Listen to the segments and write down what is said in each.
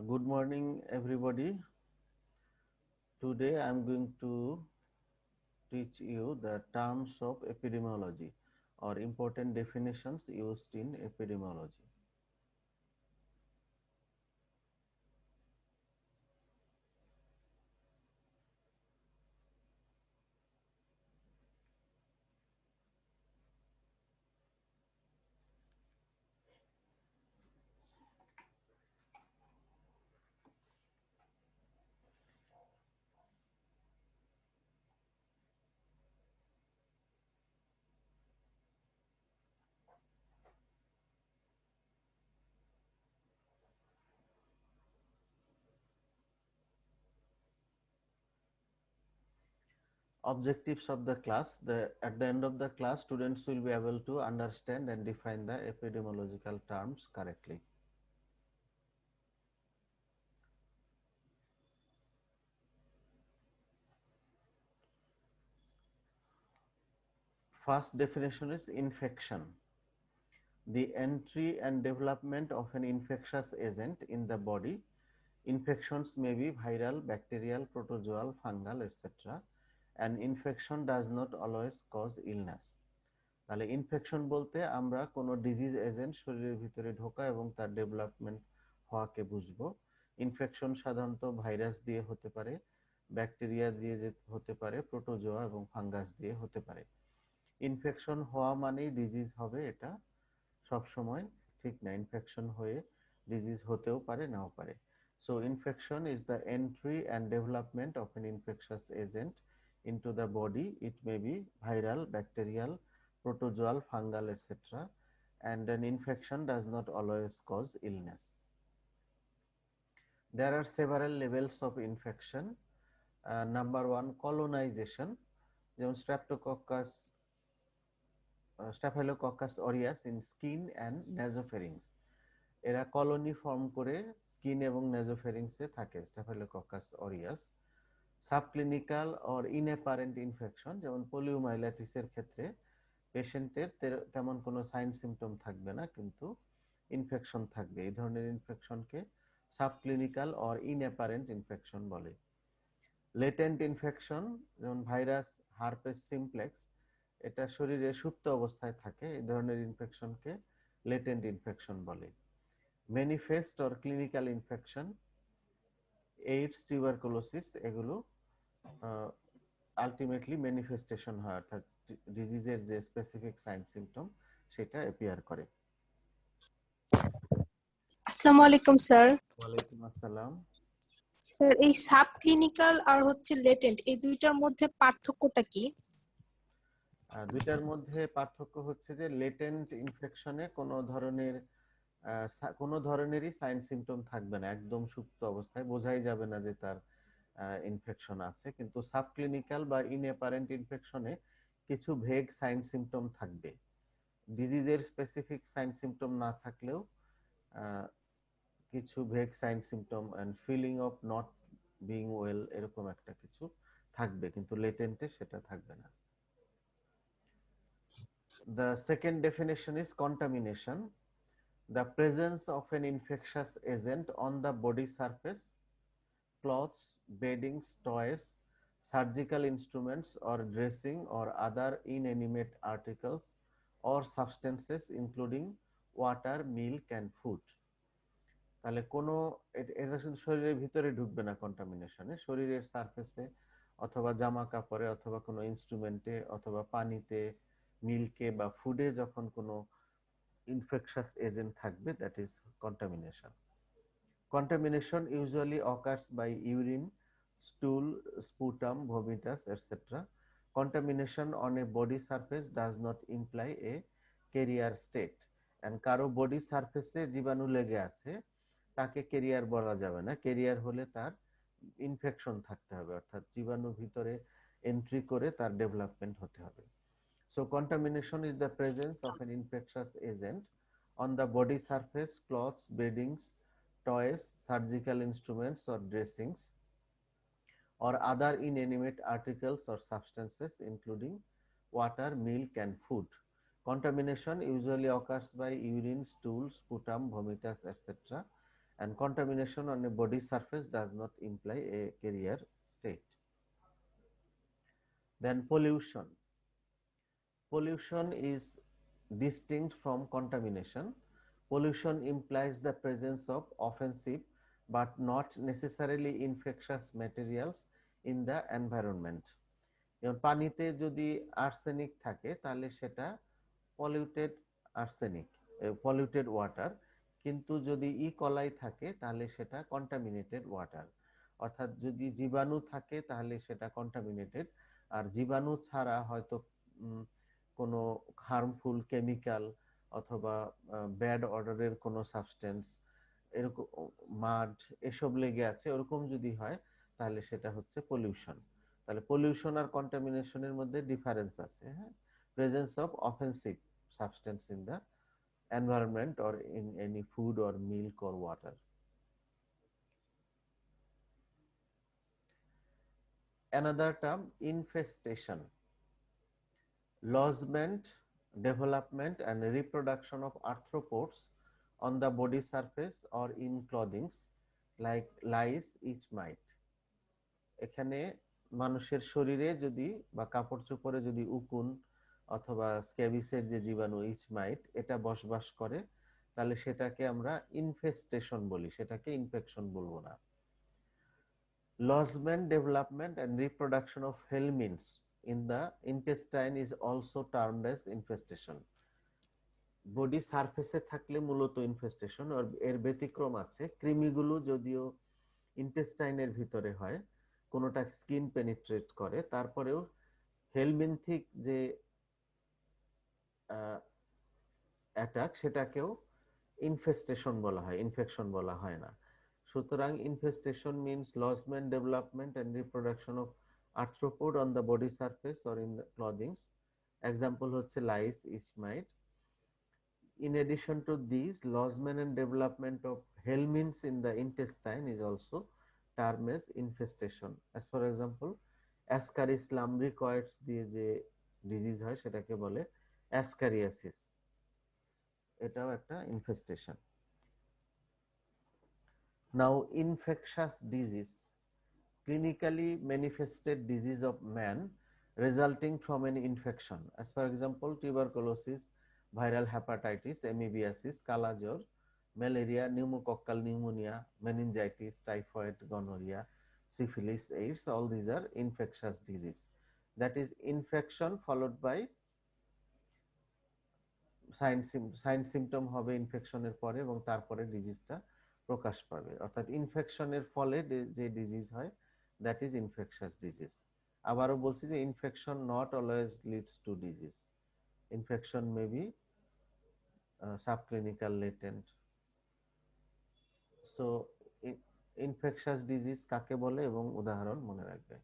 Good morning, everybody. Today I am going to teach you the terms of epidemiology or important definitions used in epidemiology. Objectives of the class. At the end of the class, students will be able to understand and define the epidemiological terms correctly. First definition is infection. The entry and development of an infectious agent in the body. Infections may be viral, bacterial, protozoal, fungal, etc. And infection does not always cause illness. তাহলে infection বলতে আমরা কোনো disease agent শরীরের ভিতরে ঢোকা এবং তার development হওয়াকে বুঝবো। ইনফেকশন সাধারণত ভাইরাস দিয়ে হতে পারে, ব্যাকটেরিয়া দিয়ে হতে পারে, প্রোটোজোয়া এবং ফাঙ্গাস দিয়ে হতে পারে। ইনফেকশন হওয়া মানেই ডিজিজ হবে এটা সবসময় ঠিক না, ইনফেকশন হয়ে ডিজিজ হতেও পারে নাও পারে। So infection is the entry and development of an infectious agent into the body. It may be viral, bacterial, protozoal, fungal, etc. And an infection does not always cause illness. There are several levels of infection. Number one, colonization. যেমন Staphylococcus aureus in skin and nasopharynx. এরা colony form করে skin এবং নেজোফেরিংসে থাকে, staphylococcus aureus. Subclinical or inapparent infection, যেমন পোলিওমাইলাইটিসের ক্ষেত্রে পেশেন্টের তেমন কোনো সাইন সিমটম থাকবে না, কিন্তু ইনফেকশন থাকবে। এই ধরনের ইনফেকশনকে সাবক্লিনিক্যাল অর ইনঅ্যাপারেন্ট ইনফেকশন বলে। লেটেন্ট ইনফেকশন, যেমন ভাইরাস, হারপেস সিমপ্লেক্স, এটা শরীরে সুপ্ত অবস্থায় থাকে, এই ধরনের ইনফেকশনকে লেটেন্ট ইনফেকশন বলে। Manifest or clinical infection, AIDS, tuberculosis, এগুলো আলটিমেটলি ম্যানিফেস্টেশন হয়, অর্থাৎ ডিজিজের যে স্পেসিফিক সাইন সিমটম সেটা অ্যাপিয়ার করে। আসসালামু আলাইকুম স্যার। ওয়ালাইকুম আসসালাম। স্যার, এই সাব ক্লিনিক্যাল আর লেটেন্ট এই দুইটার মধ্যে পার্থক্যটা কি? দুইটার মধ্যে পার্থক্য হচ্ছে যে লেটেন্ট ইনফেকশনে কোনো ধরনেরই সাইন সিমটম থাকবে না, একদম সুপ্ত অবস্থায় বোঝাই যাবে না যে তার ইনফেকশন আছে। কিন্তু সাবক্লিনিক্যাল বা ইনঅ্যাপারেন্ট ইনফেকশনে কিছু ভেগ সাইন সিমটম থাকবে, ডিজিজের স্পেসিফিক সাইন সিমটম না থাকলেও কিছু vague sign symptom and feeling of not being well এরকম একটা কিছু থাকবে, কিন্তু লেটেন্টে সেটা থাকবে না। The second definition is contamination. The presence of an infectious agent on the body surface, clothes, beddings, toys, surgical instruments or dressing or other inanimate articles or substances including water, milk and food. তাহলে কোনো এটা শুধু শরীরের ভিতরে ঢুকবে না, কন্টামিনেশনে শরীরের সারফেসে অথবা জামা কাপড়ে অথবা কোনো ইনস্ট্রুমেন্টে অথবা পানিতে, মিল্কে বা ফুডে যখন কোনো infectious agent থাকবে, that is contamination. Contamination usually occurs by urine, stool, sputum, vomitus, etc. Contamination on a body surface does not imply a carrier state. And কারো বডি সারফেসে জীবাণু লেগে আছে, তাকে ক্যারিয়ার বলা যাবে না। ক্যারিয়ার হলে তার ইনফেকশন থাকতে হবে, অর্থাৎ জীবাণু ভিতরে এন্ট্রি করে তার ডেভেলপমেন্ট হতে হবে। So contamination is the presence of an infectious agent on the body surface, clothes, beddings, toys, surgical instruments or dressings, or other inanimate articles or substances including water, milk and food. Contamination usually occurs by urine, stool, sputum, vomitus, etc. and contamination on a body surface does not imply a carrier state. Then pollution. Pollution is distinct from contamination. Pollution implies the presence of offensive but not necessarily infectious materials in the environment. যেমন পানিতে যদি arsenic থাকে তাহলে সেটা polluted arsenic, polluted water, কিন্তু যদি কলাই থাকে তাহলে সেটা কন্টামিনেটেড ওয়াটার। অর্থাৎ যদি জীবাণু থাকে তাহলে সেটা কন্টামিনেটেড, আর জীবাণু ছাড়া হয়তো কোনো হার্মফুল কেমিক্যাল অথবা ব্যাড অর্ডারের কোনো সাবস্টেন্স, এরকম মাড এসব লেগে আছে, ওরকম যদি হয় তাহলে সেটা হচ্ছে পলিউশন। তাহলে পলিউশন আর কন্টামিনেশনের মধ্যে ডিফারেন্স আছে। হ্যাঁ, presence of offensive substance in the environment or in any food or milk or water. Another term, infestation. Lodgement, development and reproduction of arthropods on the body surface or in clothings like lice, itch, mite. এখানে মানুষের শরীরে যদি বা কাপড় চোপড়ে যদি উকুন অথবা স্ক্যাবিসের যে জীবাণু ইচ মাইট এটা বসবাস করে তাহলে সেটাকে আমরা ইনফেস্টেশন বলি, সেটাকে ইনফেকশন বলবো না। Lodgement, development and reproduction of helminths in the intestine is also termed as infestation. Body সারফেসে থাকলে মূলত ইনফেস্টেশন, এর ব্যতিক্রম আছে। কৃমিগুলো যদিও ইন্টেস্টাইনের ভিতরে হয়, কোনোটা স্কিন পেনিট্রেট করে, তারপরেও হেলমিনথিক যে অ্যাটাক সেটাকেও ইনফেস্টেশন বলা হয়, ইনফেকশন বলা হয় না। সুতরাং infestation means lodgement, development and reproduction of arthropod on the body surface or in the clothings. Example হচ্ছে lice, itch mite. In addition to these, lodgement and development of helminths in the intestine is also termed as infestation. As for example, Ascaris lumbricoids দিয়ে যে disease হয় সেটাকে বলে অ্যাসকারিয়াসিস, এটাও একটা infestation. Now, infectious disease, clinically manifested disease of man resulting from an infection. As for example, tuberculosis, viral hepatitis, amoebiasis, কালাজ্বর, malaria, pneumococcal pneumonia, meningitis, typhoid, gonorrhea, syphilis, AIDS, all these are infectious disease. That is infection followed by sign symptom হবে ইনফেকশনের পরে এবং তারপরে ডিজিজটা প্রকাশ পাবে। অর্থাৎ ইনফেকশনের ফলে যে disease হয় দ্যাট ইজ ইনফেকশাস ডিজিজ। আবারও বলছি যে infection not always leads to disease. Infection may be subclinical, latent. So infectious disease কাকে বলে এবং উদাহরণ মনে রাখবে।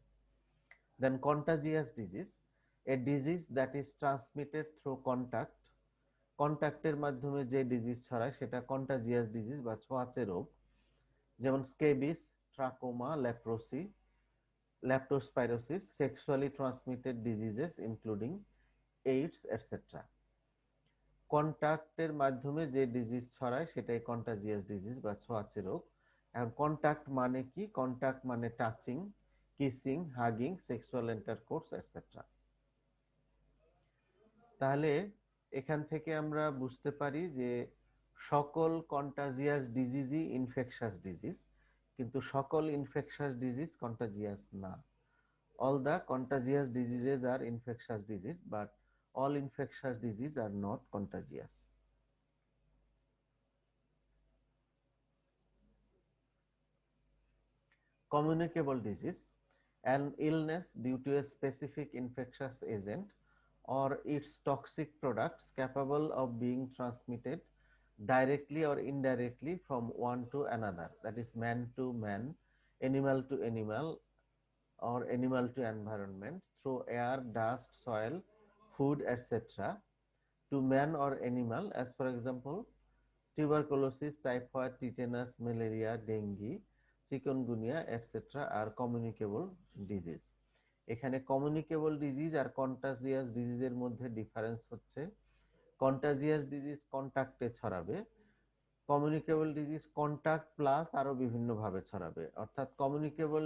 Then contagious disease, a disease that is transmitted through contact. কন্ট্যাক্টের মাধ্যমে যে ডিজিজ ছড়ায় সেটা কন্টাজিয়াস ডিজিজ বা ছোঁয়াচে রোগ। যেমন scabies, trachoma, leprosy, leptospirosis, sexually transmitted diseases including AIDS etcetera. কন্ট্যাক্টের মাধ্যমে যে ডিজিজ ছড়ায় সেটাই কন্টাজিয়াস ডিজিজ বা ছোঁয়াচে রোগ। এখন কন্ট্যাক্ট মানে কি? কন্ট্যাক্ট মানে touching, kissing, hugging, sexual intercourse etcetera. তাহলে এখান থেকে আমরা বুঝতে পারি যে সকল কন্টাজিয়াস ডিজিজই ইনফেকশাস ডিজিজ, কিন্তু সকল ইনফেকশাস ডিজিজ কন্টাজিয়াস না। All the contagious diseases are infectious disease, but all infectious disease are not contagious. Communicable disease, an illness due to a specific infectious agent or its toxic products capable of being transmitted directly or indirectly from one to another, that is man to man, animal to animal, or animal to environment through air, dust, soil, food, etc. to man or animal, as for example tuberculosis, typhoid, tetanus, malaria, dengue, chikungunya, etc. are communicable disease. এখানে communicable disease আর contagious ডিজিজের মধ্যে difference হচ্ছে contagious disease কন্টাক্টে ছড়াবে, communicable disease contact plus আরো বিভিন্ন ভাবে ছড়াবে, অর্থাৎ communicable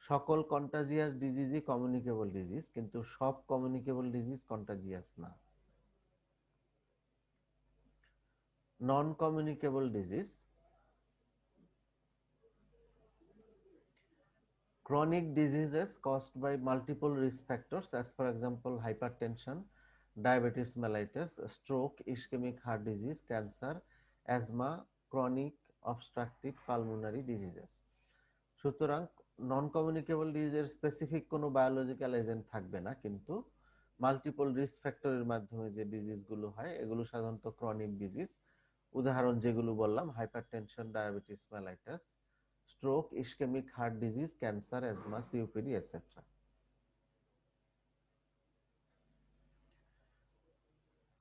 সকল কন্টাজিয়াস ডিজিজই কমিউনিকেবল ডিজিজ, কিন্তু সব কমিউনিকেবল ডিজিজ কন্টাজিয়াস না। Non communicable disease, chronic diseases caused by multiple risk factors as for example hypertension, diabetes mellitus, stroke, ischemic heart disease, cancer, asthma, chronic obstructive pulmonary diseases। সুতরাং non communicable ডিজিজের specific কোনো biological agent থাকবে না, কিন্তু multiple risk ফ্যাক্টরের মাধ্যমে যে ডিজিজগুলো হয় এগুলো সাধারণত ক্রনিক ডিজিজ। উদাহরণ যেগুলো বললাম, hypertension, diabetes mellitus, stroke, ischaemic heart disease, cancer, asthma, COPD etcetera.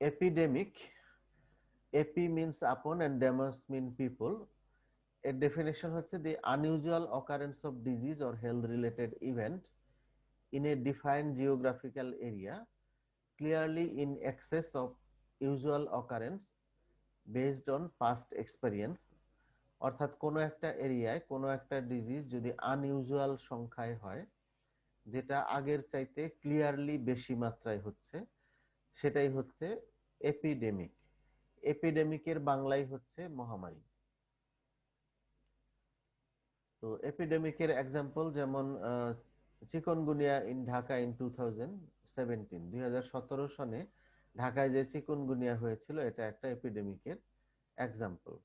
Epidemic, epi means upon and demos mean people. এর ডেফিনেশন হচ্ছে the unusual occurrence of disease or health related event in a defined geographical area clearly in excess of usual occurrence based on past experience। অর্থাৎ কোনো একটা এরিয়ায় কোনো একটা disease যদি unusual সংখ্যায় হয়, যেটা আগের চাইতে ক্লিয়ারলি বেশি মাত্রায় হচ্ছে, সেটাই হচ্ছে এপিডেমিক। এপিডেমিকের বাংলায় হচ্ছে মহামারী। তো এপিডেমিকের এক্সাম্পল যেমন চিকনগুনিয়া ইন ঢাকা ইন 2017, 2017 সনে ঢাকায় যে চিকনগুনিয়া হয়েছিল এটা একটা এপিডেমিকের এক্সাম্পল।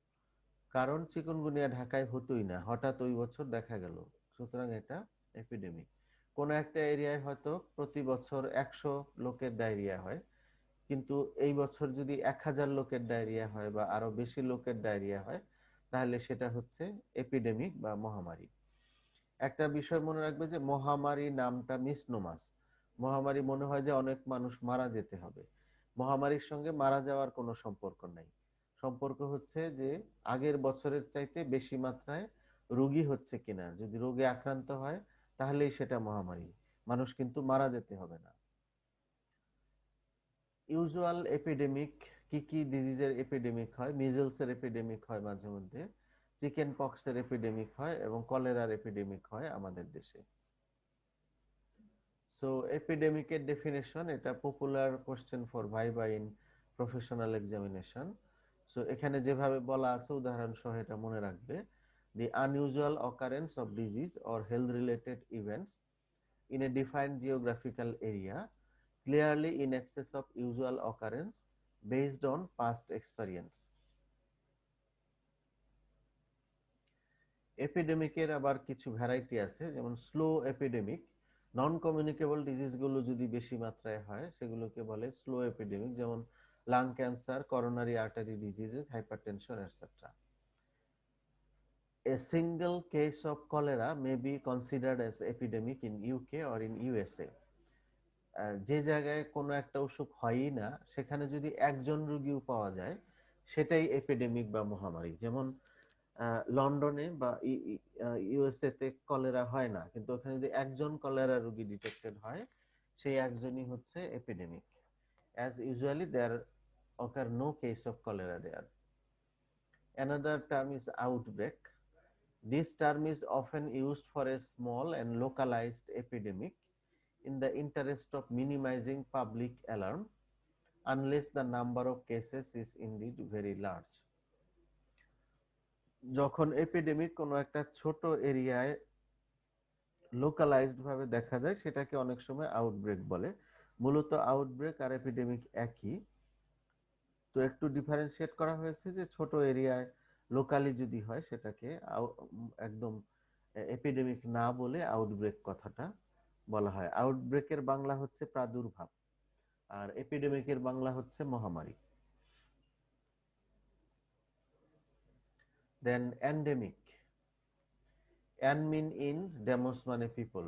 কারণ চিকনগুনিয়া ঢাকায় হতোই না, হঠাৎ ওই বছর দেখা গেল, সুতরাং এটা এপিডেমিক। কোন একটা এরিয়ায় হয়তো প্রতি বছর 100 লোকের ডায়রিয়া হয়, কিন্তু এই বছর যদি 1000 লোকের ডায়রিয়া হয় বা আরো বেশি লোকের ডায়রিয়া হয়, তাহলে সেটা হচ্ছে এপিডেমিক বা মহামারী। একটা বিষয় মনে রাখবে যে মহামারী নামটা মিসনোমাস। মহামারী মনে হয় যে অনেক মানুষ মারা যেতে হবে। মহামারীর সঙ্গে মারা যাওয়ার কোনো সম্পর্ক নাই। সম্পর্ক হচ্ছে যে আগের বছরের চাইতে বেশি মাত্রায় রোগী হচ্ছে কিনা। যদি রোগে আক্রান্ত হয় তাহলেই সেটা মহামারী, মানুষ কিন্তু মারা যেতে হবে না। ইউজুয়াল এপিডেমিক, কি কি ডিজিজের এপিডেমিক হয়? মিজলসের এপিডেমিক হয় মাঝে মধ্যে, চিকেন পক্সের এপিডেমিক হয় এবং কলেরার এপিডেমিক হয় আমাদের দেশে। সো এপিডেমিকের ডেফিনেশন, এটা popular question for viva in professional examination. So এখানে যেভাবে বলা আছে উদাহরণ সহ এটা মনে রাখবে। The unusual occurrence of disease or health related events in a defined geographical area clearly in excess of usual occurrence based on past experience। এপিডেমিকের আবার কিছু ভ্যারাইটি আছে, যেমন slow epidemic. Non communicable disease গুলো যদি বেশি মাত্রায় হয় সেগুলোকে বলে স্লো এপিডেমিক, যেমন lung cancer, coronary artery diseases, hypertension etcetera. A single case of cholera may be considered as epidemic in UK or in USA। যে জায়গায় কোনো একটা অসুখ হয়ই না সেখানে যদি একজন রোগীও পাওয়া যায় সেটাই এপিডেমিক বা মহামারী। যেমন লন্ডনে বা ইউএসএ তে কলেরা হয় না, কিন্তু ওখানে যদি একজন কলেরা রোগী ডিটেক্টেড হয় সেই একজনই হচ্ছে epidemic. as usually there occur no case of cholera there। Another term is outbreak। This term is often used for a small and localized epidemic in the interest of minimizing public alarm unless the number of cases is indeed very large। যখন epidemic কোনো একটা ছোট এরিয়ায় localised ভাবে দেখা যায় সেটাকে অনেক সময় আউটব্রেক বলে। মূলত আউটব্রেক আর এপিডেমিক একই, তো একটু ডিফারেন্সিয়েট করা হয়েছে যে ছোট এরিয়ায় লোকালি যদি হয় সেটাকে একদম এপিডেমিক না বলে আউটব্রেক কথাটা বলা হয়। আউটব্রেকের বাংলা হচ্ছে প্রাদুর্ভাব আর এপিডেমিকের বাংলা হচ্ছে মহামারী। Then endemic, en mean in, demos মানে people.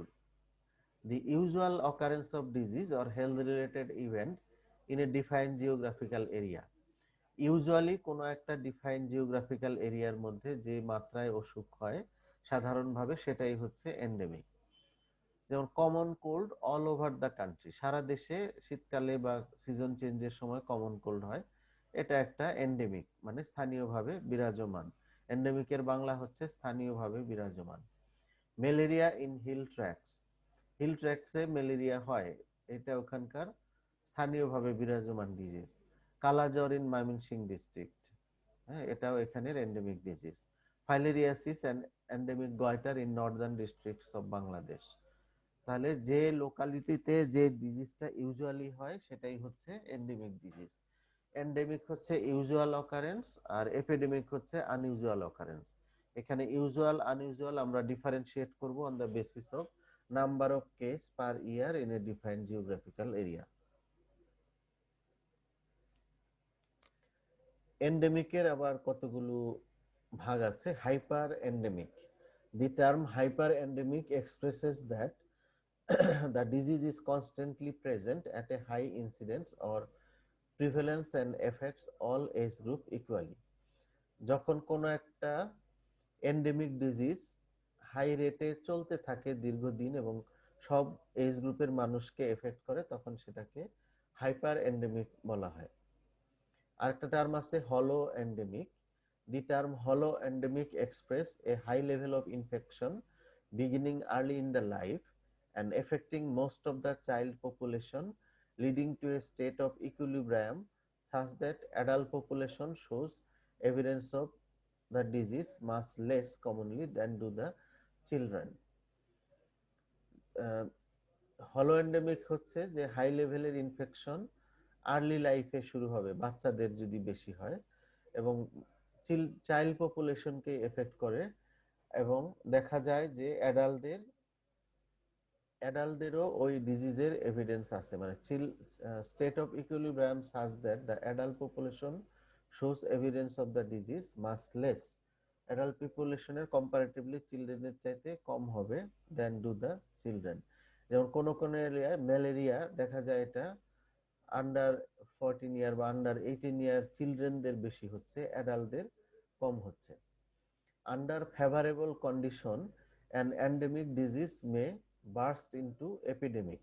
The usual occurrence of disease or health related event in a defined geographical area। Usually কোনো একটা ডিফাইন্ড জিওগ্রাফিক্যাল এরিয়ার মধ্যে যে মাত্রায় অসুখ হয় সাধারণভাবে সেটাই হচ্ছে এন্ডেমিক। যেমন common cold all over the country, সারা দেশে শীতকালে বা সিজন চেঞ্জের সময় কমন কোল্ড হয়, এটা একটা এন্ডেমিক, মানে স্থানীয়ভাবে বিরাজমান। এন্ডেমিকের বাংলা হচ্ছে স্থানীয়ভাবে বিরাজমান। Malaria in hill tracts, hill ট্র্যাক্টসে ম্যালেরিয়া হয়, এটা ওখানকার স্থানীয়ভাবে বিরাজমান ডিজিজ। কালাজ্বর ইন ময়মনসিংহ ডিস্ট্রিক্ট, হ্যাঁ, এটাও এখানের endemic disease. Filariasis and endemic goitre in northern districts of Bangladesh. তাহলে যে লোকালিটিতে যে ডিজিজটা ইউজুয়ালি হয় সেটাই হচ্ছে এন্ডেমিক ডিজিজ। এন্ডেমিক হচ্ছে ইউজুয়াল অকারেন্স আর এপিডেমিক হচ্ছে আনইউজুয়াল অকারেন্স। এখানে ইউজুয়াল আনইউজুয়াল আমরা ডিফারেন্সিয়েট করব on the basis of number of case per year in a defined geographical area. এন্ডেমিকের আবার কতগুলো ভাগ আছে। Hyperendemic, the term hyperendemic expresses that the disease is constantly present at a high incidence or prevalence and affects all age group equally. যখন কোনো একটা endemic disease high রেটে চলতে থাকে দীর্ঘদিন এবং সব এজ গ্রুপের মানুষকে এফেক্ট করে, তখন সেটাকে হাইপার এন্ডেমিক বলা হয়। আরেকটা টার্ম আছে হলো endemic. The term hollow endemic express a high level of infection beginning early in the life and affecting most of the child population, leading to a state of equilibrium such that adult population shows evidence of the disease much less commonly than do the children. হলো endemic হচ্ছে যে high লেভেলের infection early লাইফে শুরু হবে, বাচ্চাদের যদি বেশি হয় এবং চাইল্ড পপুলেশনকে এফেক্ট করে, এবং দেখা যায় যে অ্যাডাল্টদেরও ওই ডিজিজের এভিডেন্স আছে, মানে state of equilibrium such that the adult population shows evidence of the disease much less, adult পপুলেশনের কম্পারেটিভলি চিলড্রেনের চাইতে কম হবে দেন ডু দ্য চিলড্রেন। যেমন কোন কোন এরিয়ায় ম্যালেরিয়া দেখা যায় এটা আন্ডার 14 ইয়ার বা আন্ডার 18 ইয়ার চিলড্রেনদের বেশি হচ্ছে, অ্যাডাল্টদের কম হচ্ছে। Under favorable condition, an endemic disease may burst into epidemic.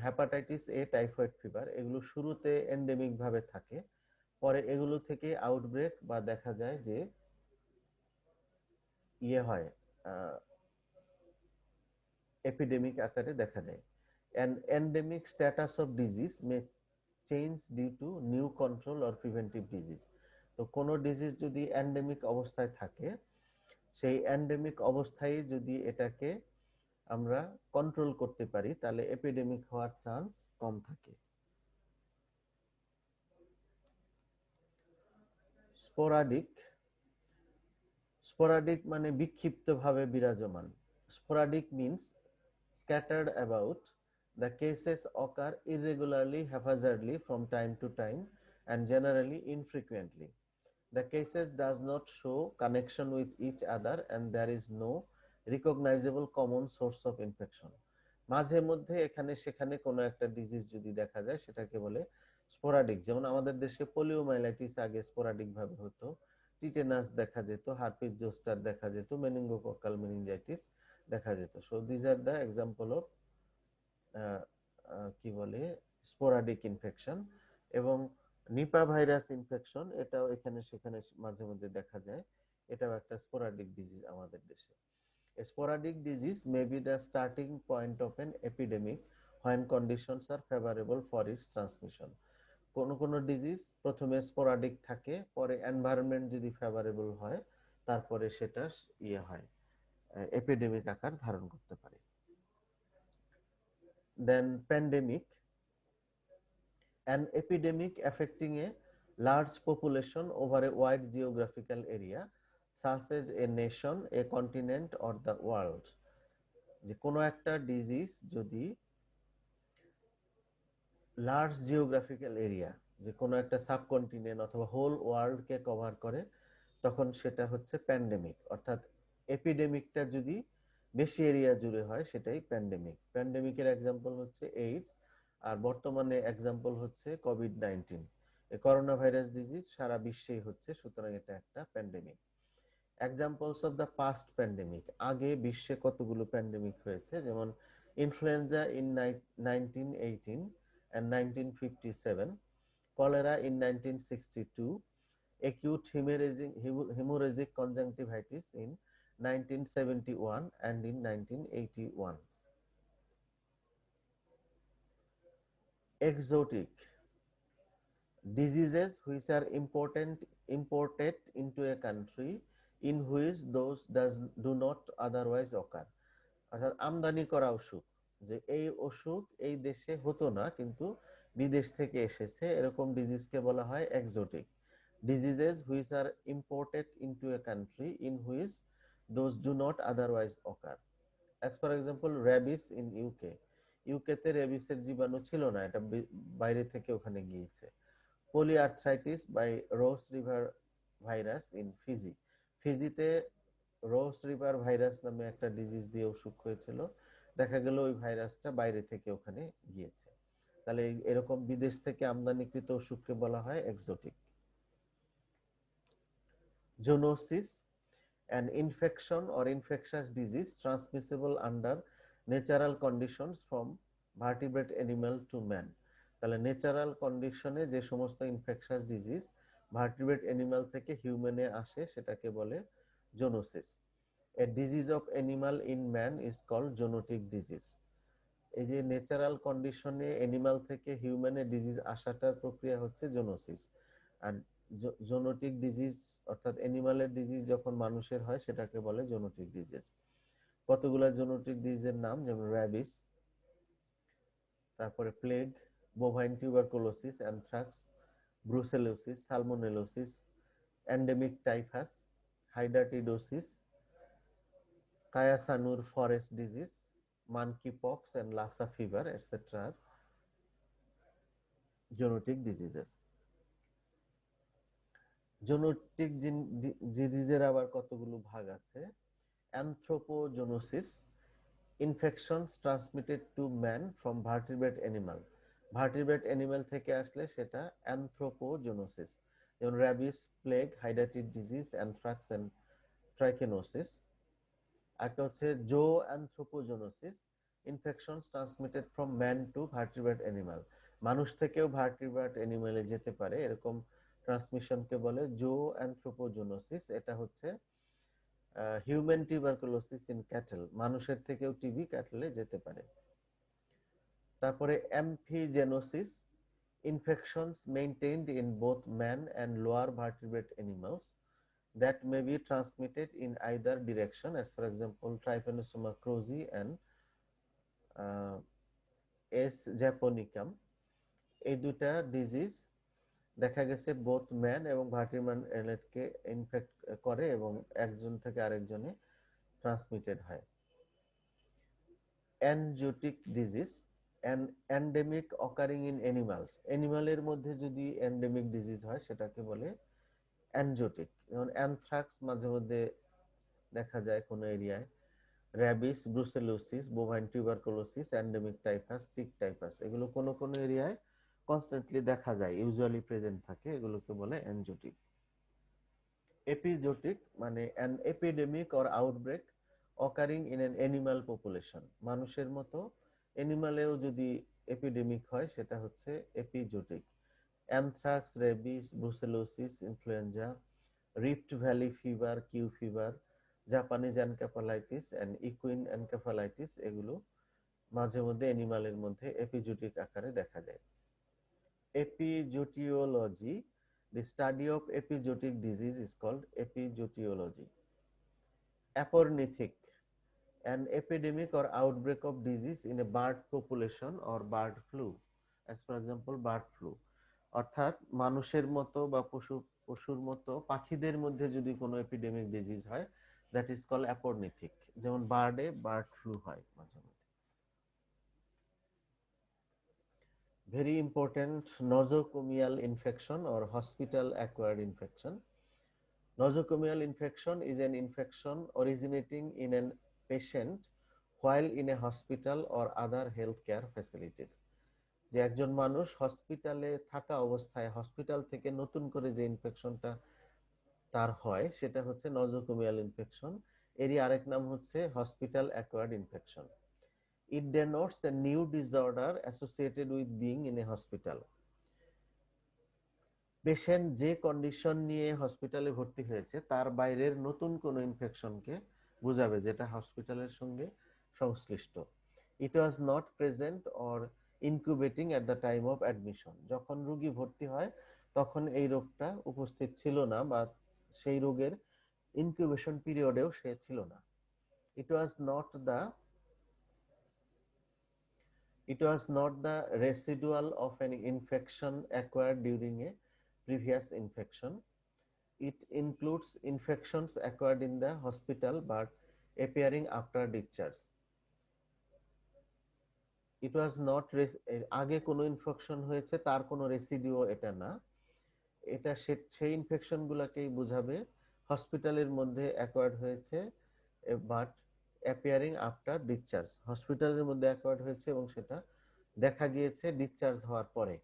Hepatitis A, typhoid fever, এগুলো শুরুতে এন্ডেমিক ভাবে থাকে, পরে এগুলো থেকে আউটব্রেক বা দেখা যায় যে ইয়ে হয়, এপিডেমিক আকারে দেখা দেয়। An endemic status of disease may change due to new control or preventive disease. তো কোনো ডিজিজ যদি এন্ডেমিক অবস্থায় থাকে, সেই এন্ডেমিক অবস্থায় যদি এটাকে আমরা কন্ট্রোল করতে পারি তাহলে এপিডেমিক হওয়ার চান্স কম থাকে। স্পোরাডিক, স্পোরাডিক মানে বিক্ষিপ্তভাবে বিরাজমান। Sporadic means scattered about. The cases occur irregularly, haphazardly from time to time and generally infrequently. The cases does not show connection with each other and there is no recognizable common source of infection. মাঝে মধ্যে এখানে সেখানে কোনো একটা disease যদি দেখা যায় সেটাকে বলে স্পোরাডিক। যেমন আমাদের দেশে পোলিওমাইলাইটিস আগে স্পোরাডিক ভাবে হতো, টিটেনাস দেখা যেত, হার্পিস জোস্টার দেখা যেত, মেনিনগোকক্কাল মেনিনজাইটিস দেখা যেত। So this R the example of কি বলে স্পোরাডিক ইনফেকশন। এবং নিপা ভাইরাস ইনফেকশন, এটাও এখানে সেখানে মাঝে মধ্যে দেখা যায়, এটাও একটা স্পোরাডিক ডিজিজ আমাদের দেশে। A sporadic disease may be the starting point of an epidemic when conditions are favorable for its transmission. কোন কোন ডিজিজ প্রথমে স্পোরাডিক থাকে, পরে এনভায়রনমেন্ট যদি ফেভারেবল হয় তারপরে সেটা ইয়ে হয়, এপিডেমিক আকার ধারণ করতে পারে। দেন pandemic, an epidemic affecting a large population over a wide geographical area such as a nation, a continent or the world. যে কোনো একটা ডিজিজ যদি লার্জ জিওগ্রাফিক্যাল এরিয়া, যে কোনো একটা সাবকন্টিনেন্ট অথবা হোল ওয়ার্ল্ডকে কভার করে, তখন সেটা হচ্ছে প্যান্ডেমিক। অর্থাৎ এপিডেমিকটা যদি বেশি এরিয়া জুড়ে হয় সেটাই প্যান্ডেমিক। প্যান্ডেমিকের এক্সাম্পল হচ্ছে এইডস, আর বর্তমানে এক্সাম্পল হচ্ছে কোভিড-19। এই করোনা ভাইরাস ডিজিজ সারা বিশ্বেই হচ্ছে, সুতরাং এটা একটা pandemic. Examples of the past pandemic, আগে বিশ্বে কতগুলো প্যান্ডেমিক হয়েছে, যেমন influenza in 1918 and 1957, cholera in 1962, acute hemorrhagic conjunctivitis in 1971 and in 1981. Exotic diseases which are imported into a country in which those do not otherwise occur. অর্থাৎ আমদানি করা অসুখ, যে এই অসুখ এই দেশে হতো না কিন্তু বিদেশ থেকে এসেছে, এরকম ডিজিজকে বলা হয় exotic. Diseases which are imported into a country in which those do not otherwise ochre. As for example rabies in UK. ইউকেতে র্যাবিসের জীবাণু ছিল না, এটা বাইরে থেকে ওখানে গিয়েছে। Polyarthritis by Ross River virus in Fiji. ফিজিতে রোস রিভার ভাইরাস নামে একটা ডিজিজ দিয়ে অসুখ হয়েছিল, দেখা গেল ওই ভাইরাসটা বাইরে থেকে ওখানে গিয়েছে। তাহলে এরকম বিদেশ থেকে আমদানিকৃত অসুখকে বলা হয় exotic. জোনোসিস, an infection or infectious disease transmissible under natural conditions from vertebrate animal to man। তাহলে ন্যাচারাল কন্ডিশনে যে সমস্ত ইনফেকশাস ডিজিজ ভার্টিব্রেট অ্যানিমাল থেকে হিউম্যানে আসে সেটাকে বলে zoonosis. A disease of animal in man is called zoonotic disease. এই যে ন্যাচারাল কন্ডিশনে অ্যানিমাল থেকে হিউম্যানে ডিজিজ আসাটার প্রক্রিয়া হচ্ছে জোনোসিস। আর জোনোটিক ডিজিজ অর্থাৎ অ্যানিমালের ডিজিজ যখন মানুষের হয় সেটাকে বলে জোনোটিক ডিজিজ। কতগুলা জোনোটিক ডিজিজের নাম, যেমন র্যাবিস, তারপরে plague, bovine tuberculosis, anthrax, brucellosis, salmonellosis, endemic typhus, hydatidosis, Kyasanur forest disease, monkeypox and Lassa fever etcetera আর জোনোটিক ডিজিজেস। জোনোটিক ডিজিজের আবার কতগুলো ভাগ আছে। Anthropozoonosis, infections transmitted to man from vertebrate animal. Vertebrate animal থেকে আসলে সেটা অ্যানথ্রোপোজোনোসিস, যেমন rabies, plague, hydatid disease, anthrax and trichinosis. একটা হচ্ছে zoo anthropozoonosis, infections transmitted from man to vertebrate animal. মানুষ থেকেও ভার্টিব্রেট অ্যানিমালে যেতে পারে, এরকম ট্রান্সমিশনকে বলে জো অ্যানথ্রোপোজোনোসিস। এটা হচ্ছে হিউম্যান টিউবারকুলোসিস ইন ক্যাটেল, মানুষের থেকেও টিবি ক্যাটেলে যেতে পারে। তারপরে amphixenosis, infections maintained in both man and lower vertebrate animals that may be transmitted in either direction, as for example Trypanosoma cruzi and S. japonicum। এই দুটা ডিজিজ দেখা গেছে both man এবং ভার্টিব্রেট অ্যানিমালকে ইনফেক্ট করে এবং একজন থেকে আরেকজনে ট্রান্সমিটেড হয়। Enzootic disease, an endemic occurring in animals. অ্যানিমালের মধ্যে যদি এন্ডেমিক ডিজিজ হয় সেটাকে বলে অ্যানজোটিক। যেমন অ্যানথ্রাক্স মাঝে মধ্যে দেখা যায় কোনো এরিয়ায়, rabies, brucellosis, bovine tuberculosis, endemic typhus, tick typhus, এগুলো কোনো কোনো এরিয়ায় কনস্ট্যান্টলি দেখা যায়, ইউজুয়ালি প্রেজেন্ট থাকে, এগুলোকে বলে অ্যানজোটিক। এপিজোটিক মানে an epidemic or outbreak occurring in an animal population. মানুষের মতো অ্যানিমালেও যদি এপিডেমিক হয় সেটা হচ্ছে epizootic. Anthrax, rabies, brucellosis, influenza, rift valley fever, Q fever, Japanese encephalitis and equine encephalitis, এগুলো মাঝে মধ্যে অ্যানিমালের মধ্যে এপিজোটিক আকারে দেখা যায়। এপিজোটিওলজি, the study of epizotic disease is called epizootology. Apornithic, an epidemic or outbreak of disease in a bird population or bird flu, as for example bird flu। অর্থাৎ মানুষের মতো বা পশুর মতো পাখিদের মধ্যে যদি কোনো এপিডেমিক ডিজিজ হয়, দ্যাট ইজ কল্ড অ্যাপরনিথিক। যেমন বার্ডে বার্ড ফ্লু হয় মাঝে মধ্যে। Very important, nosocomial infection or hospital acquired infection. Nosocomial infection is an infection originating in a patient while in a hospital or other healthcare facilities। যে একজন মানুষ হসপিটালে থাকা অবস্থায় হসপিটাল থেকে নতুন করে যে ইনফেকশনটা তার হয় সেটা হচ্ছে নজোকোমিয়াল ইনফেকশন। এরই আরেক নাম হচ্ছে hospital acquired infection. It denotes a new disorder associated with being in a hospital. Patient যে কন্ডিশন নিয়ে হসপিটালে ভর্তি হয়েছে তার বাইরের নতুন কোনো ইনফেকশনকে বোঝাবে যেটা হসপিটালের সঙ্গে সংশ্লিষ্ট। It was not present or incubating at the time of admission. যখন রোগী ভর্তি হয় তখন এই রোগটা উপস্থিত ছিল না বা সেই রোগের ইনকিউবেশন পিরিয়ডেও সে ছিল না। It was not the it was not the residual of an infection acquired during a previous infection. It includes infections acquired in the hospital but appearing after discharge. It was not আগে কোনো infection হয়েছে তার কোনো রেসিডিও এটা না, এটা সেই infection গুলাকেই বোঝাবে হসপিটালের মধ্যে অ্যাকোয়ার্ড হয়েছে বাট অ্যাপিয়ারিং আফটার ডিসচার্জ, হসপিটালের মধ্যে অ্যাকোয়ার্ড হয়েছে এবং সেটা দেখা গিয়েছে ডিসচার্জ হওয়ার পরে।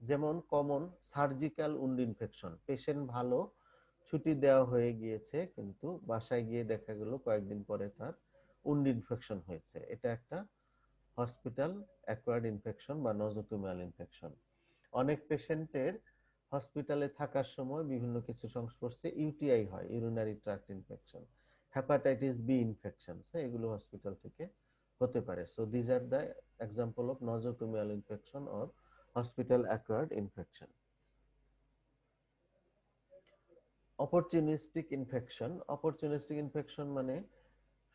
যেমন common surgical wound infection, patient ভালো ছুটি দেওয়া হয়ে গিয়েছে কিন্তু বাসায় গিয়ে দেখা গেল কয়েকদিন পরে তার উন্ড ইনফেকশন হয়েছে, এটা একটা হসপিটাল অ্যাকোয়ার্ড ইনফেকশন বা নজোকোমিয়াল ইনফেকশন। অনেক পেশেন্টের হসপিটালে থাকার সময় বিভিন্ন কিছু সংস্পর্শে ইউটিআই হয়, urinary tract infection, hepatitis B infection, এগুলো হসপিটাল থেকে হতে পারে। So these are the example of nosocomial infection or hospital acquired infection. Opportunistic infection, opportunistic infection মানে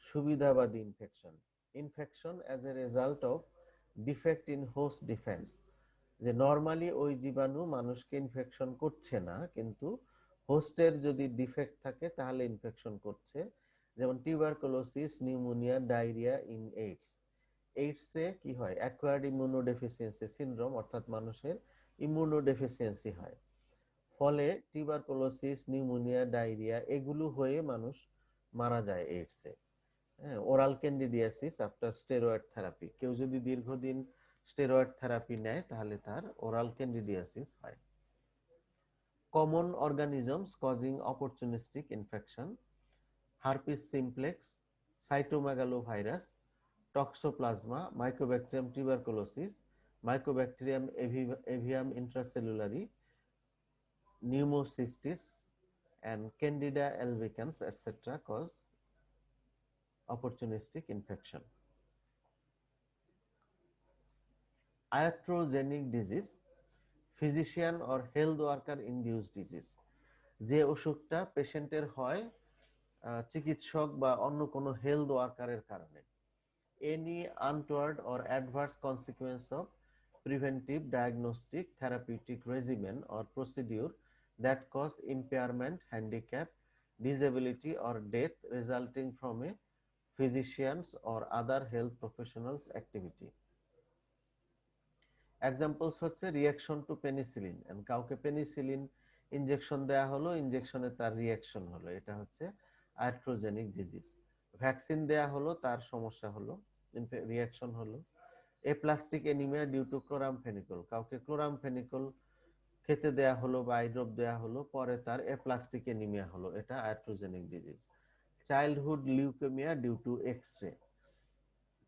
সুবিধাবাদী infection, infection as a result of defect in host defence, যে normally ওই জীবাণু মানুষকে ইনফেকশন করছে না কিন্তু হোস্টের যদি ডিফেক্ট থাকে তাহলে ইনফেকশন করছে। যেমন tuberculosis, pneumonia, diarrhoea in AIDS. এইডসে কি হয়, অ্যাকোয়ার্ড ইমিউনোডেফিসিয়েন্সি সিনড্রোম, অর্থাৎ মানুষের ইমিউনোডেফিসিয়েন্সি হয়, ফলে টিউবারকুলোসিস, নিউমোনিয়া, ডায়রিয়া এগুলো হয়ে মানুষ মারা যায় এইডসে। Oral candidiasis after steroid therapy, কেউ যদি দীর্ঘদিন স্টেরয়েড থেরাপি নেয় তাহলে তার ওরাল ক্যান্ডিডিয়াসিস হয়। Common organisms causing opportunistic infection, herpes simplex, cytomegalovirus, toxoplasma, mycobacterium tuberculosis, mycobacterium avium intracellulare, pneumocystis and Candida albicans etc. cause opportunistic infection. Iatrogenic disease, physician or health worker induced disease, যে অসুখটা পেশেন্টের হয় চিকিৎসক বা অন্য কোনো health ওয়ার্কারের কারণে। Any untoward or adverse consequence of preventive, diagnostic, therapeutic regimen or procedure that cause impairment, handicap, disability or death resulting from a physician's or other health professionals activity. Examples হচ্ছে reaction two penicillin, কাউকে penicillin injection দেয়া হলো, ইনজেকশনে তার reaction হলো, এটা হচ্ছে আয়াট্রোজেনিক disease. Vaccine দেয়া হলো, তার সমস্যা হলো, রিঅ্যাকশন হলো। এপ্লাস্টিক এনিমিয়া ডিউ টু ক্লোরামফেনিকল, কাউকে ক্লোরামফেনিকল খেতে দেয়া হলো বা আই ড্রপ দেয়া হলো, পরে তার এপ্লাস্টিক এনিমিয়া হলো, এটা iatrogenic disease. Childhood leukaemia due to X-ray,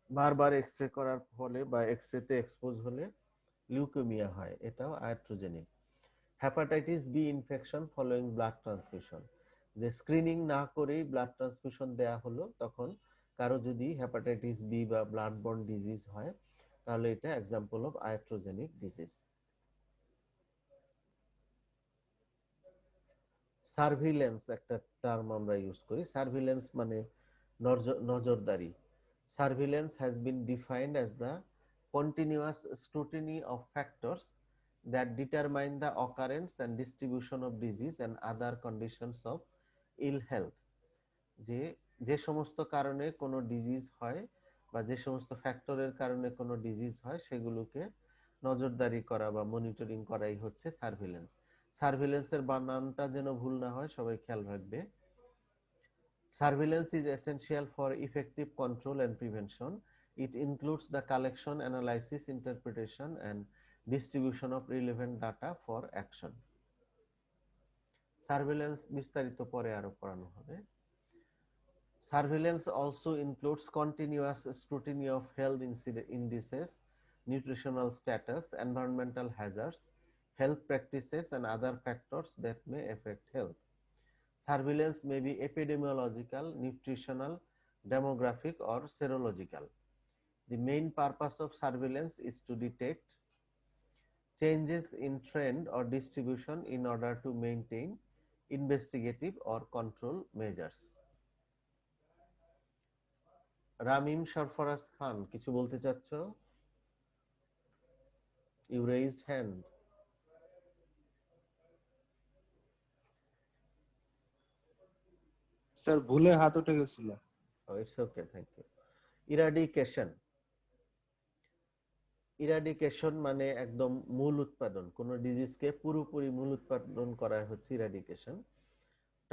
বারবার এক্স-রে করার ফলে বা এক্স-রেতে এক্সপোজ হলে লিউকেমিয়া হয়, এটাও iatrogenic. Hepatitis B infection following blood transfusion, যে স্ক্রিনিং না করেই ব্লাড ট্রান্সফিউশন দেয়া হলো, তখন কারো যদি হেপাটাইটিস বি বা ব্লাড বর্ন ডিজিজ হয় তাহলে এটা example of iatrogenic disease. Surveillance একটা টার্ম আমরা ইউজ করি, সার্ভিলেন্স মানে নজরদারি। Surveillance has been defined as the continuous scrutiny of factors that determine the occurrence and distribution of disease and other conditions of ill health, যে যে সমস্ত কারণে কোনো ডিজিজ হয় বা যে সমস্ত ফ্যাক্টরের কারণে কোনো ডিজিজ হয় সেগুলোকে নজরদারি করা বা মনিটরিং করাই হচ্ছে সার্ভিলেন্স। সার্ভিলেন্সের বানানটা যেন ভুল না হয় সবাই খেয়াল রাখবে। Surveillance is essential for effective control and prevention. It includes the collection, analysis, interpretation, and distribution of relevant data for action. Surveillance বিস্তারিত পরে আরো পড়ানো হবে। Surveillance also includes continuous scrutiny of health indices, nutritional status, environmental hazards, health practices, and other factors that may affect health. Surveillance may be epidemiological, nutritional, demographic, or serological. The main purpose of surveillance is to detect changes in trend or distribution in order to maintain investigative or control measures. Ramim Sarfaraz খান, কিছু বলতে চাচ্ছ? You raised hand. Sir ভুলে হাত উঠে গেছিল। Oh, it's okay, thank you. Eradication. Eradication মানে একদম মূল উৎপাদন, কোন ডিজিজকে পুরোপুরি মূল উৎপাদন করা হচ্ছে eradication.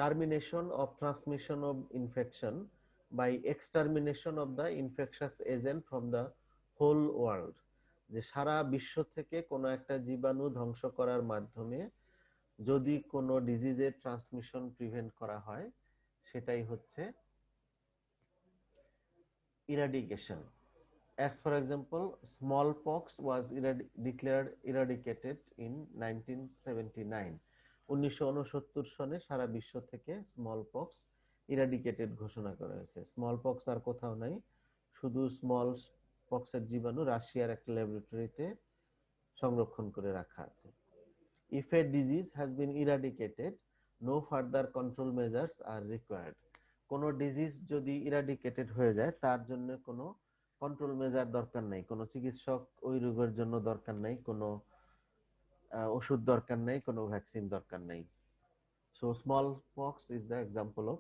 Termination of transmission of infection by extermination of the infectious agent from the whole world. যে সারা বিশ্ব থেকে কোনো একটা জীবাণু ধ্বংস করার মাধ্যমে যদি কোনো ডিজিজের ট্রান্সমিশন প্রিভেন্ট করা হয়, সেটাই হচ্ছে eradication. As for example, smallpox was declared eradicated in 1979. 1969 সনে সারা বিশ্ব থেকে স্মলপক্স ইরাডিকেটেড ঘোষণা করা হয়েছে। স্মলপক্স আর কোথাও নাই, শুধু স্মল পক্সের জীবাণু রাশিয়ার একটা ল্যাবরেটরিতে সংরক্ষণ করে রাখা আছে। If a disease has been eradicated, no further control measures are required. কোনো ডিজিজ যদি ইরাডিকেটেড হয়ে যায়, তার জন্য কোনো কন্ট্রোল মেজার দরকার নাই, কোনো চিকিৎসক ওই রোগের জন্য দরকার নাই, কোনো ওষুধ দরকার নাই, কোনো ভ্যাকসিন দরকার নাই। So smallpox is the example of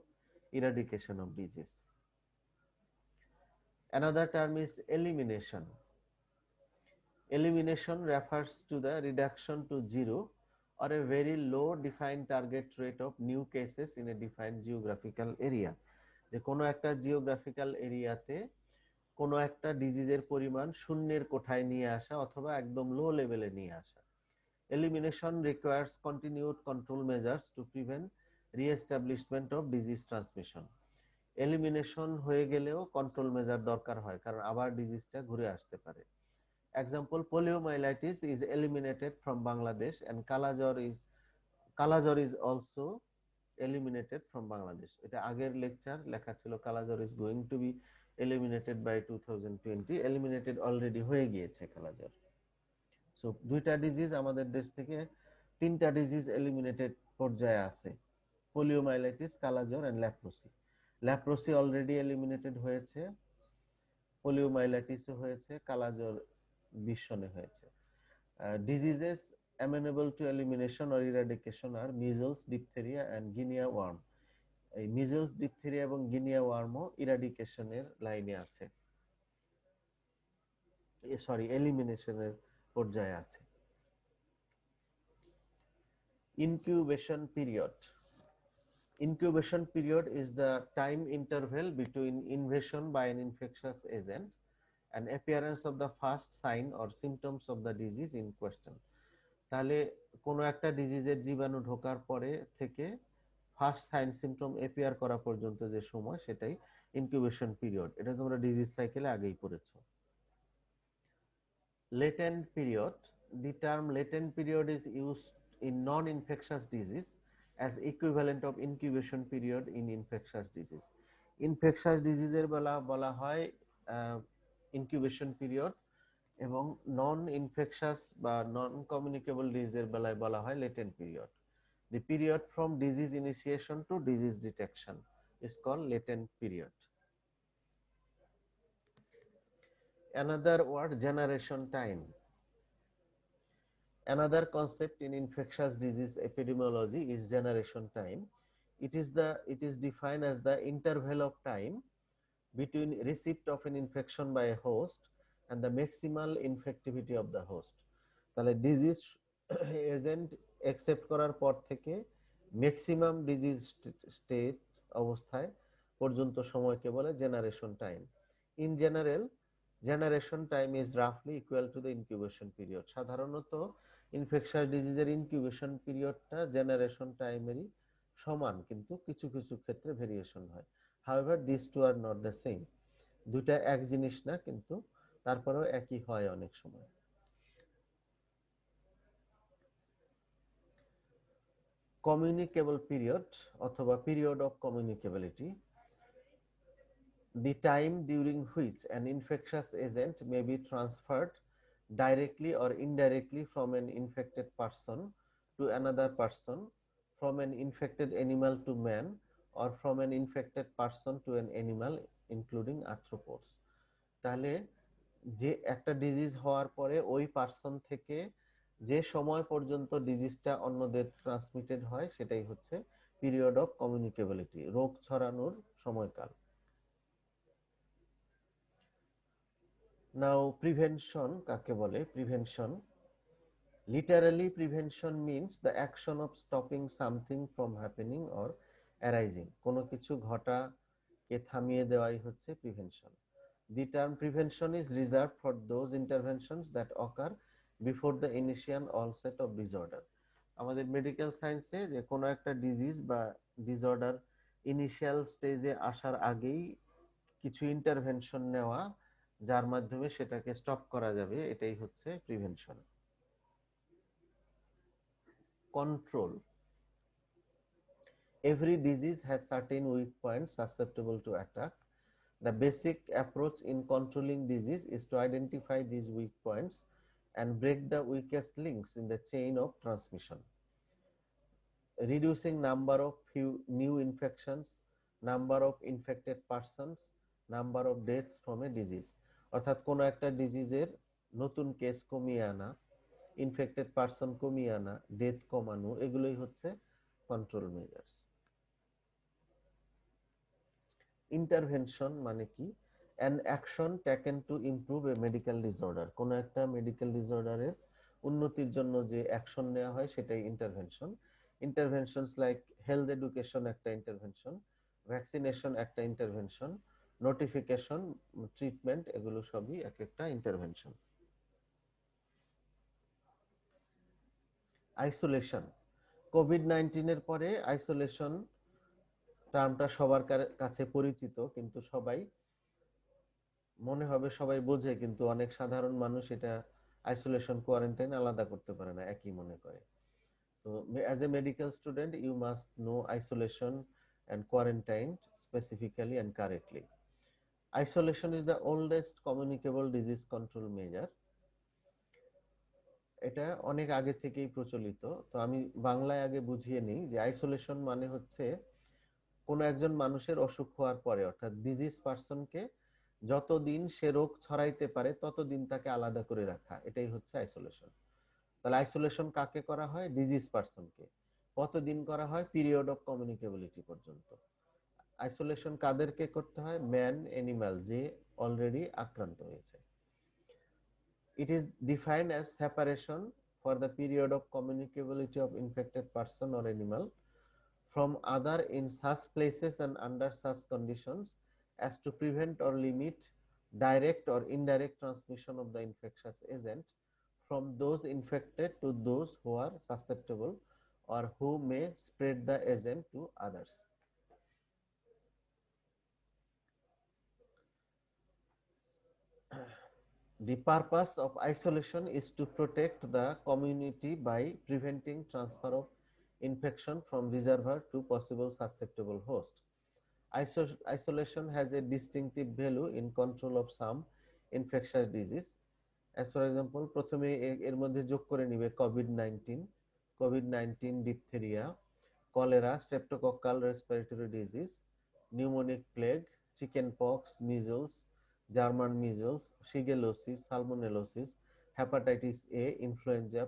eradication of disease. Another term is elimination. Elimination refers to the reduction to zero or a very low defined target rate of new cases in a defined geographical area. যে কোনো একটা geographical এরিয়াতে কোনো একটা ডিজিজের পরিমাণ শূন্যের কোঠায় নিয়ে আসা অথবা একদম লো লেভেলে নিয়ে আসা। Elimination requires continued control measures to prevent re-establishment of disease transmission. Elimination হয়ে গেলেও কন্ট্রোল মেজার দরকার হয়, কারণ আবার ডিজিজটা ঘুরে আসতে পারে। Example, poliomyelitis is eliminated from Bangladesh and Kalajor is also eliminated from Bangladesh. এটা আগের লেকচার লেখা ছিল, Kalajor is going to be eliminated by 2020. Eliminated already হয়ে গিয়েছে Kalajor. So দুইটা ডিজিজ আমাদের দেশ থেকে, তিনটা ডিজিজ এলিমিনেটেড পর্যায়ে আছে, পোলিওমাইলাইটিস, কালাজ্বর and leprosy. Leprosy already eliminated হয়েছে, পোলিওমাইলাইটিসও হয়েছে, কালাজ্বর 20 সনে হয়েছে। Diseases amenable to elimination or eradication are measles, diphtheria and guinea worm. এই মিজলস, ডিপথেরিয়া এবং গিনিয়া ওয়ার্মও ইরাডিকেশনের লাইনে আছে, সরি এলিমিনেশনের পর্যায়ে আছে। Incubation period. Incubation period is the time interval between invasion by an infectious agent and appearance of the first sign or symptoms of the disease in question. তাহলে কোনো একটা ডিজিজের জীবাণু ঢোকার পরে থেকে ফার্স্ট সাইন সিম্পটম অ্যাপিয়ার করা পর্যন্ত যে সময়, সেটাই ইনকিউবেশন পিরিয়ড। এটা তোমরা ডিজিজ সাইকেলে আগেই পড়েছো। Latent period. The term latent period is used in non-infectious disease as equivalent of incubation period in infectious disease. Infectious disease এর বেলা বলা হয় incubation period এবং নন ইনফেকশাস বা নন কমিউনিকেবল ডিজিজের বেলায় বলা হয় latent period. The period from disease initiation to disease detection is called latent period. Another word, generation time. Another concept in infectious disease epidemiology is generation time. It is defined as the interval of time between receipt of an infection by a host and the maximal infectivity of the host. তাহলে disease agent accept করার পর থেকে maximum disease state অবস্থায় পর্যন্ত সময়কে বলে generation time. In general, generation time is রাফলি equal to the incubation period. সাধারণত ইনফেকশাস ডিজিজের ইনকিউবেশন পিরিয়ডটা জেনারেশন টাইমেরই সমান, কিন্তু কিছু কিছু ক্ষেত্রে ভেরিয়েশন হয়। However, these two are not the same. দুইটা এক জিনিস না, কিন্তু তারপরেও একই হয় অনেক সময়। কমিউনিকেবল পিরিয়ড অথবা period of কমিউনিকেবিলিটি, the time during which an infectious agent may be transferred directly or indirectly from an infected person to another person, from an infected animal to man, or from an infected person to an animal including arthropods. তাহলে যে একটা disease হওয়ার পরে ওই person থেকে যে সময় পর্যন্ত ডিজিজটা অন্যদের ট্রান্সমিটেড হয় সেটাই হচ্ছে পিরিয়ড অফ কমিউনিকেবিলিটি, রোগ ছড়ানোর সময়কাল। নাও প্রিভেনশন কাকে বলে? Prevention, literally prevention means the action of stopping something from happening or arising. কোনো কিছু ঘটাকে থামিয়ে দেওয়াই হচ্ছে prevention. The term prevention is reserved for those interventions that occur before the initial onset of disorder. আমাদের medical সায়েন্সে যে কোনো একটা ডিজিজ বা ডিসঅর্ডার ইনিশিয়াল স্টেজে আসার আগেই কিছু ইন্টারভেনশন নেওয়া যার মাধ্যমে সেটাকে স্টপ করা যাবে, এটাই হচ্ছে prevention. Control, every disease has certain weak points susceptible to attack. The basic approach in controlling disease is to identify these weak points and break the weakest links in the chain of transmission. Reducing number of new infections, number of infected persons, number of deaths from a disease. অর্থাৎ কোনো একটা ডিজিজের নতুন case কমিয়ে আনা, infected person কমিয়ে আনা, death কমানো, এগুলোই হচ্ছে কন্ট্রোল মেজার্স। ইন্টারভেনশন মানে কি? an action taken to improve a medical disorder, কোনো একটা মেডিকেল ডিসঅর্ডারের উন্নতির জন্য যে অ্যাকশন নেওয়া হয় সেটাই intervention. Interventions like health education একটা ইন্টারভেনশন, ভ্যাকসিনেশন একটা ইন্টারভেনশন, নোটিফিকেশন, ট্রিটমেন্ট, এগুলো সবই এক একটা ইন্টারভেনশন। আইসোলেশন, কোভিড-19 এর পরে আইসোলেশন টার্মটা সবার কাছে পরিচিত, কিন্তু সবাই মনে হবে সবাই বোঝে, কিন্তু অনেক সাধারণ মানুষ এটা আইসোলেশন কোয়ারেন্টাইন আলাদা করতে পারে না, একই মনে করে। তো as a medical student you must know isolation and quarantine specifically and correctly. Isolation is the oldest communicable disease control measure. এটা অনেক আগে থেকেই প্রচলিত। তো আমি বাংলায় আগে বুঝিয়ে নিই যে আইসোলেশন মানে হচ্ছে কোনো একজন মানুষের অসুখ হওয়ার পরে, অর্থাৎ ডিজিজ পারসনকে যতদিন সে রোগ ছড়াইতে পারে ততদিন তাকে আলাদা করে রাখা, এটাই হচ্ছে আইসোলেশন। তাহলে আইসোলেশন কাকে করা হয়? ডিজিজ পারসনকে। কতদিন করা হয়? পিরিয়ড অফ কমিউনিকেবিলিটি পর্যন্ত। আইসোলেশন কাদেরকে করতে হয়? ম্যান, অ্যানিমাল, যে অলরেডি আক্রান্ত হয়েছে। It is defined as separation for the period of communicability of infected person or animal from other in such places and under such conditions as to prevent or limit direct or indirect transmission of the infectious agent from those infected to those who are susceptible or who may spread the agent to others. The purpose of isolation is to protect the community by preventing transfer of infection from reservoir to possible susceptible host. Isolation has a distinctive value in control of some infectious disease. As for example, প্রথমে এর মধ্যে যোগ করে নিবে COVID-19, diphtheria, cholera, streptococcal respiratory disease, pneumonic plague, chicken pox, measles, German measles, shigellosis, salmonellosis, hepatitis A, influenza,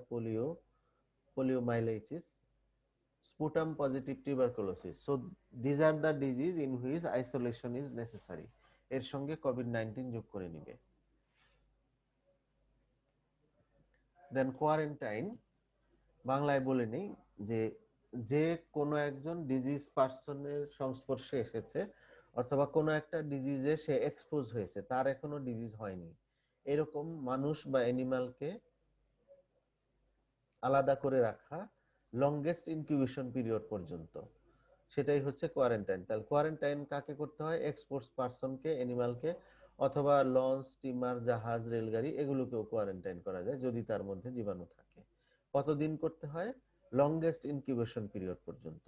poliomyelitis, sputum positive tuberculosis. So these are the disease in which isolation is necessary. এর সঙ্গে COVID-19 যোগ করে নিবে। দেন quarantine, বাংলায় বলে নেই যে যে কোনো একজন ডিজিজ পারসনের সংস্পর্শে এসেছে অথবা কোনো একটা ডিজিজে সে এক্সপোজ হয়েছে, তার এখনো ডিজিজ হয়নি, এরকম মানুষ বা অ্যানিমালকে আলাদা করে রাখা লংগেস্ট ইনকিউবেশন পিরিয়ড পর্যন্ত, সেটাই হচ্ছে কোয়ারেন্টাইন। তাহলে কোয়ারেন্টাইন কাকে করতে হয়? এক্সপোজ পারসনকে, অ্যানিমালকে, অথবা লঞ্চ, স্টিমার, জাহাজ, রেলগাড়ি, এগুলোকেও কোয়ারেন্টাইন করা যায় যদি তার মধ্যে জীবাণু থাকে। কতদিন করতে হয়? লংগেস্ট ইনকিউবেশন পিরিয়ড পর্যন্ত।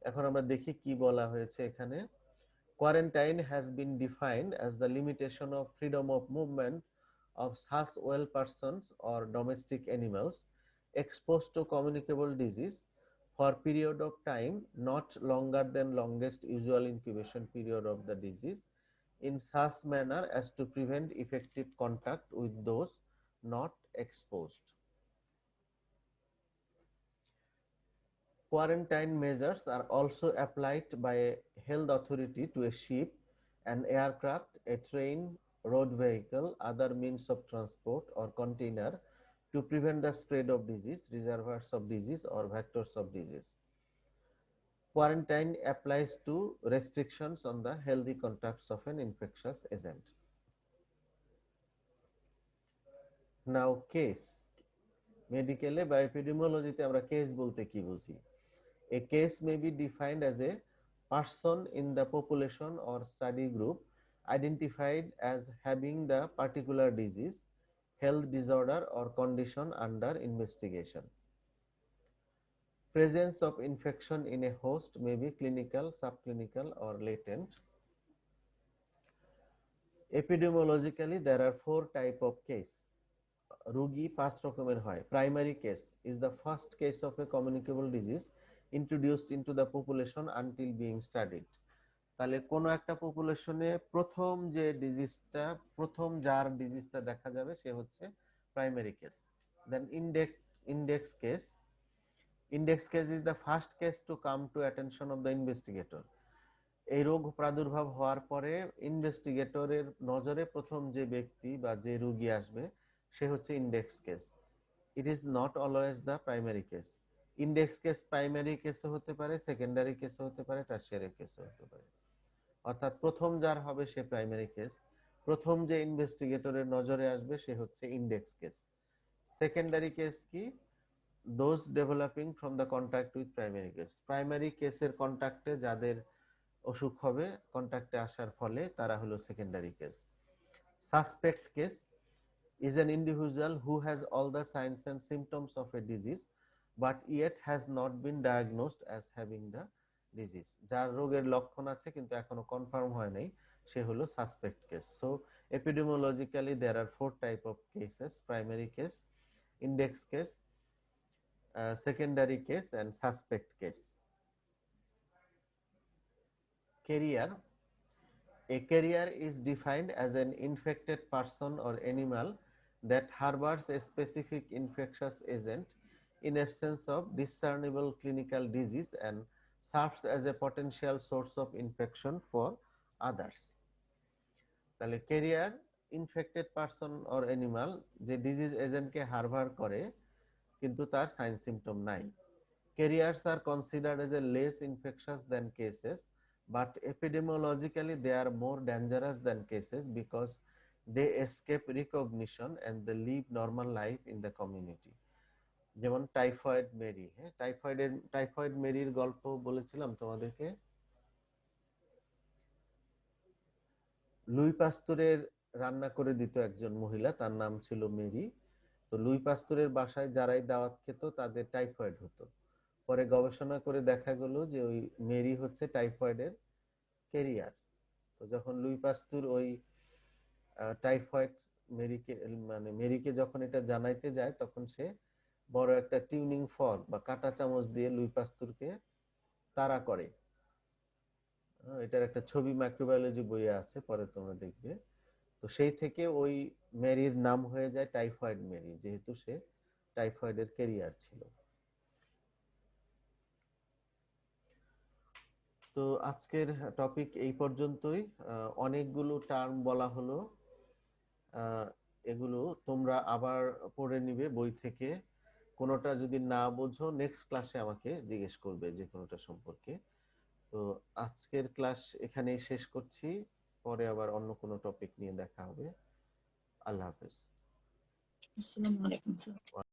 এখন আমরা দেখি কি বলা হয়েছে এখানে। Quarantine has been defined as the limitation of freedom of movement of such well persons or domestic animals exposed to communicable disease for period of time not longer than longest usual incubation period of the disease in such manner as to prevent effective contact with those not exposed. Quarantine measures are also applied by a health authority to a ship, an aircraft, a train, road vehicle, other means of transport or container to prevent the spread of disease, reservoirs of disease or vectors of disease. Quarantine applies to restrictions on the healthy contacts of an infectious agent. Now case. Medically বা epidemiology আমরা case বলতে কি বুঝি? A case may be defined as a person in the population or study group identified as having the particular disease, health disorder or condition under investigation. Presence of infection in a host may be clinical, subclinical or latent. Epidemiologically, there are 4 types of case. রোগী 5 রকমের হয়। Primary case is the first case of a communicable disease introduced into the population until being studied. তাহলে কোনো একটা পপুলেশনে প্রথম যে ডিজিজটা যার ডিজিজটা দেখা যাবে সে হচ্ছে primary case. Then index case is the first case to come to attention of the investigator. এই রোগ প্রাদুর্ভাব হওয়ার পরে ইনভেস্টিগেটরের নজরে প্রথম যে ব্যক্তি বা যে রোগী আসবে সে হচ্ছে index case. It is not always the primary case. Index case primary কেসও হতে পারে, সেকেন্ডারি কেসও হতে পারে, টারশিয়ারি কেসও হতে পারে। অর্থাৎ প্রথম যার হবে সে প্রাইমারি কেস, প্রথম যে ইনভেস্টিগেটরের নজরে আসবে সে হচ্ছে ইন্ডেক্স কেস। সেকেন্ডারি কেস কি? Those developing from the contact with primary case. Primary কেসের কন্ট্যাক্টে যাদের অসুখ হবে কন্ট্যাক্টে আসার ফলে তারা হলো secondary case. Suspect case is an individual who has all the signs and symptoms of a disease but yet has not been diagnosed as having the disease. যার রোগের লক্ষণ আছে কিন্তু এখনো কনফার্ম হয় নাই সে হলো suspect case. So epidemiologically there are 4 type of cases: primary case, index case, secondary case and suspect case. Carrier. A carrier is defined as an infected person or animal that harbors a specific infectious agent in absence of discernible clinical disease and serves as a potential source of infection for others. তাহলে carrier infected person or animal যে disease এজেন্টকে Harbour করে কিন্তু তার sign symptom নাই। Carriers are considered as a less infectious than cases, but epidemiologically they are more dangerous than cases because they escape recognition and they live normal life in the community. যেমন typhoid Mary. হ্যাঁ, typhoid মেরির গল্প বলেছিলাম তোমাদেরকে। Luis পাস্তুরের রান্না করে দিত একজন মহিলা, তার নাম ছিল মেরি। তো লুই পাস্তুরের বাসায় যারাই দাওয়াত খেত তাদের টাইফয়েড হতো। পরে গবেষণা করে দেখা গেল যে ওই মেরি হচ্ছে টাইফয়েডের ক্যারিয়ার। তো যখন লুই পাস্তুর ওই টাইফয়েড মেরিকে যখন এটা জানাইতে যায় তখন সে বড় একটা টিউনিং ফর্ক বা কাঁটা চামচ দিয়ে লুই পাস্তুরকে তাড়া করে। এটার একটা ছবি মাইক্রোবায়োলজি বইয়ে আছে, পরে তোমরা দেখবে। তো সেই থেকে ওই মেরির নাম হয়ে যায় টাইফয়েড মেরি, যেহেতু সে টাইফয়েডের ক্যারিয়ার ছিল। তো আজকের টপিক এই পর্যন্তই। অনেকগুলো টার্ম বলা হলো, এগুলো তোমরা আবার পড়ে নিবে বই থেকে। কোনোটা যদি না বোঝো নেক্সট ক্লাসে আমাকে জিজ্ঞেস করবে যে কোনোটা সম্পর্কে। তো আজকের ক্লাস এখানেই শেষ করছি, পরে আবার অন্য কোনো টপিক নিয়ে দেখা হবে। আল্লাহ হাফেজ। আসসালামু আলাইকুম স্যার।